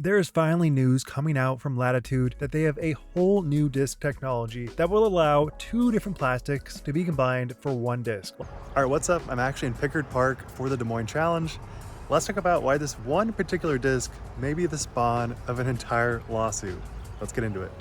there is finally news coming out from Latitude that they have a whole new disc technology that will allow two different plastics to be combined for one disc. Alright, what's up? I'm actually in Pickard Park for the Des Moines Challenge. Let's talk about why this one particular disc may be the spawn of an entire lawsuit. Let's get into it.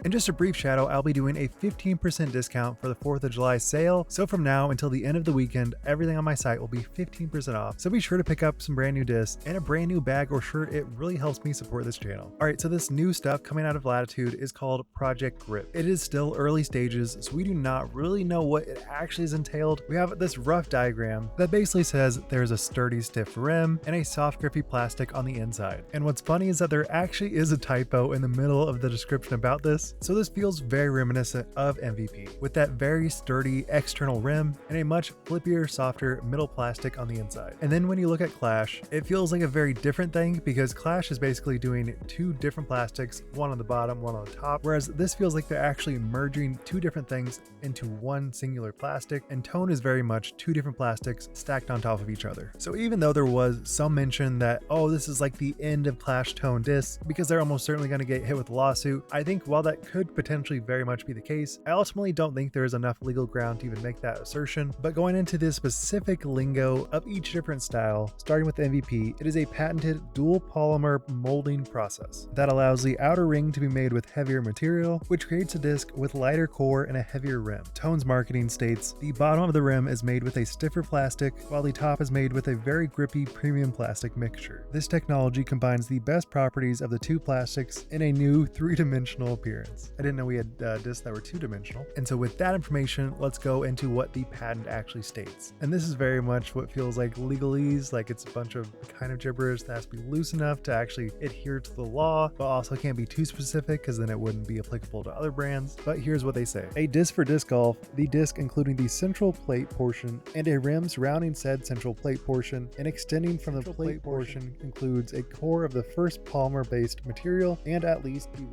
In just a brief shadow, I'll be doing a 15% discount for the 4th of July sale. So from now until the end of the weekend, everything on my site will be 15% off. So be sure to pick up some brand new discs and a brand new bag or shirt. It really helps me support this channel. Alright, so this new stuff coming out of Latitude is called Project Grip. It is still early stages, so we do not really know what it actually is entailed. We have this rough diagram that basically says there's a sturdy, stiff rim and a soft, grippy plastic on the inside. And what's funny is that there actually is a typo in the middle of the description about this. So this feels very reminiscent of MVP, with that very sturdy external rim and a much flippier, softer middle plastic on the inside. And then when you look at Clash, it feels like a very different thing because Clash is basically doing two different plastics, one on the bottom, one on the top, whereas this feels like they're actually merging two different things into one singular plastic, and Tone is very much two different plastics stacked on top of each other. So even though there was some mention that, oh, this is like the end of Clash Tone discs because they're almost certainly going to get hit with a lawsuit, I think while that could potentially very much be the case, I ultimately don't think there is enough legal ground to even make that assertion. But going into the specific lingo of each different style, starting with MVP, it is a patented dual polymer molding process that allows the outer ring to be made with heavier material, which creates a disc with lighter core and a heavier rim. Tone's marketing states the bottom of the rim is made with a stiffer plastic, while the top is made with a very grippy premium plastic mixture. This technology combines the best properties of the two plastics in a new three-dimensional appearance. I didn't know we had discs that were two-dimensional. And so with that information, let's go into what the patent actually states. And this is very much what feels like legalese, like it's a bunch of kind of gibberish that has to be loose enough to actually adhere to the law, but also can't be too specific because then it wouldn't be applicable to other brands. But here's what they say. A disc for disc golf, the disc including the central plate portion and a rim surrounding said central plate portion and extending from the plate portion includes a core of the first polymer-based material and at least the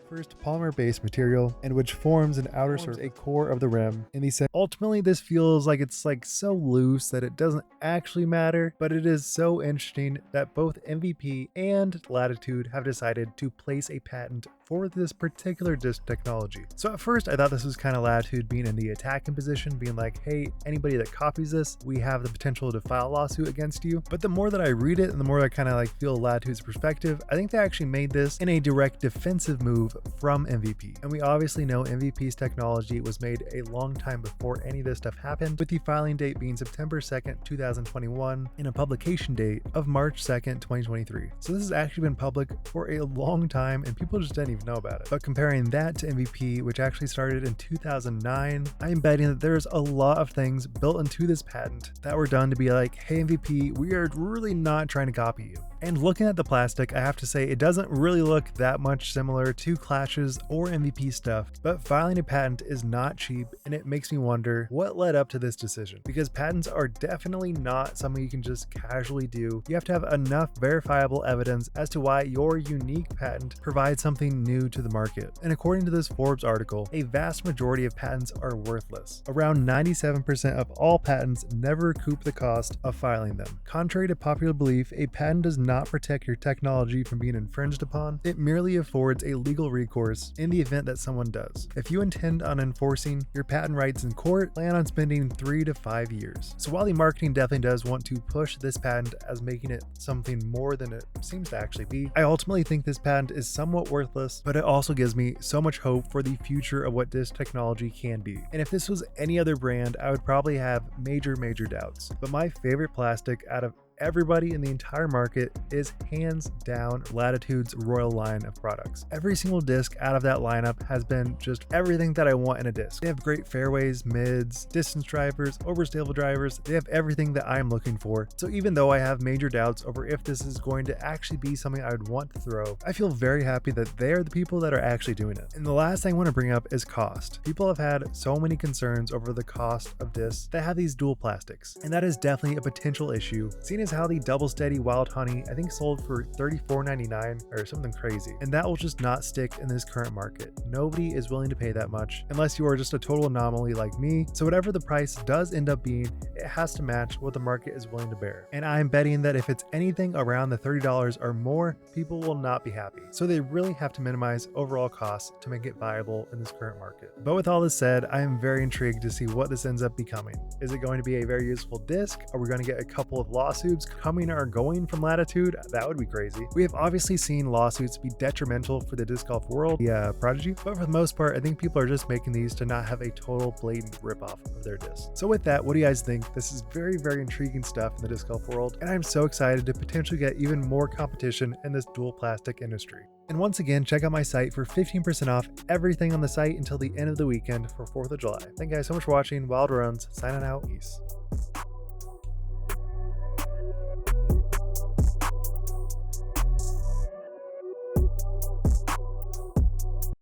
first polymer-based material, and which forms an outer surface, a core of the rim. And he said, ultimately, this feels like it's like so loose that it doesn't actually matter, but it is so interesting that both MVP and Latitude have decided to place a patent for this particular disc technology. So at first I thought this was kind of Latitude being in the attacking position, being like, hey, anybody that copies this, we have the potential to file a lawsuit against you. But the more that I read it and the more I kind of like feel Latitude's perspective, I think they actually made this in a direct defensive move from MVP. And we obviously know MVP's technology was made a long time before any of this stuff happened, with the filing date being September 2nd, 2021 and a publication date of March 2nd, 2023. So this has actually been public for a long time and people just didn't even know about it. But comparing that to MVP, which actually started in 2009, I'm betting that there's a lot of things built into this patent that were done to be like, hey MVP, we are really not trying to copy you. And looking at the plastic, I have to say it doesn't really look that much similar to Clash's or MVP stuff, but filing a patent is not cheap, and it makes me wonder what led up to this decision, because patents are definitely not something you can just casually do. You have to have enough verifiable evidence as to why your unique patent provides something new to the market. And according to this Forbes article, a vast majority of patents are worthless. Around 97% of all patents never recoup the cost of filing them. Contrary to popular belief, a patent does not protect your technology from being infringed upon. It merely affords a legal recourse in the event that someone does. If you intend on enforcing your patent rights in court, plan on spending 3 to 5 years. So while the marketing definitely does want to push this patent as making it something more than it seems to actually be, I ultimately think this patent is somewhat worthless, but it also gives me so much hope for the future of what this technology can be. And if this was any other brand, I would probably have major doubts. But my favorite plastic out of everybody in the entire market is hands down Latitude's Royal line of products. Every single disc out of that lineup has been just everything that I want in a disc. They have great fairways, mids, distance drivers, overstable drivers. They have everything that I'm looking for. So even though I have major doubts over if this is going to actually be something I would want to throw, I feel very happy that they're the people that are actually doing it. And the last thing I want to bring up is cost. People have had so many concerns over the cost of discs that have these dual plastics, and that is definitely a potential issue, seeing as how the double steady wild honey I think sold for $34.99 or something crazy, and that will just not stick in this current market. Nobody is willing to pay that much unless you are just a total anomaly like me. So whatever the price does end up being, it has to match what the market is willing to bear. And I'm betting that if it's anything around the $30 or more, people will not be happy. So they really have to minimize overall costs to make it viable in this current market. But with all this said, I am very intrigued to see what this ends up becoming. Is it going to be a very useful disc? Are we going to get a couple of lawsuits coming or going from Latitude? That would be crazy. We have obviously seen lawsuits be detrimental for the disc golf world, the Prodigy, but for the most part, I think people are just making these to not have a total blatant ripoff of their disc. So with that, what do you guys think? This is very, very intriguing stuff in the disc golf world, and I'm so excited to potentially get even more competition in this dual plastic industry. And once again, check out my site for 15% off everything on the site until the end of the weekend for 4th of July. Thank you guys so much for watching. Wild Runs, signing out. Peace.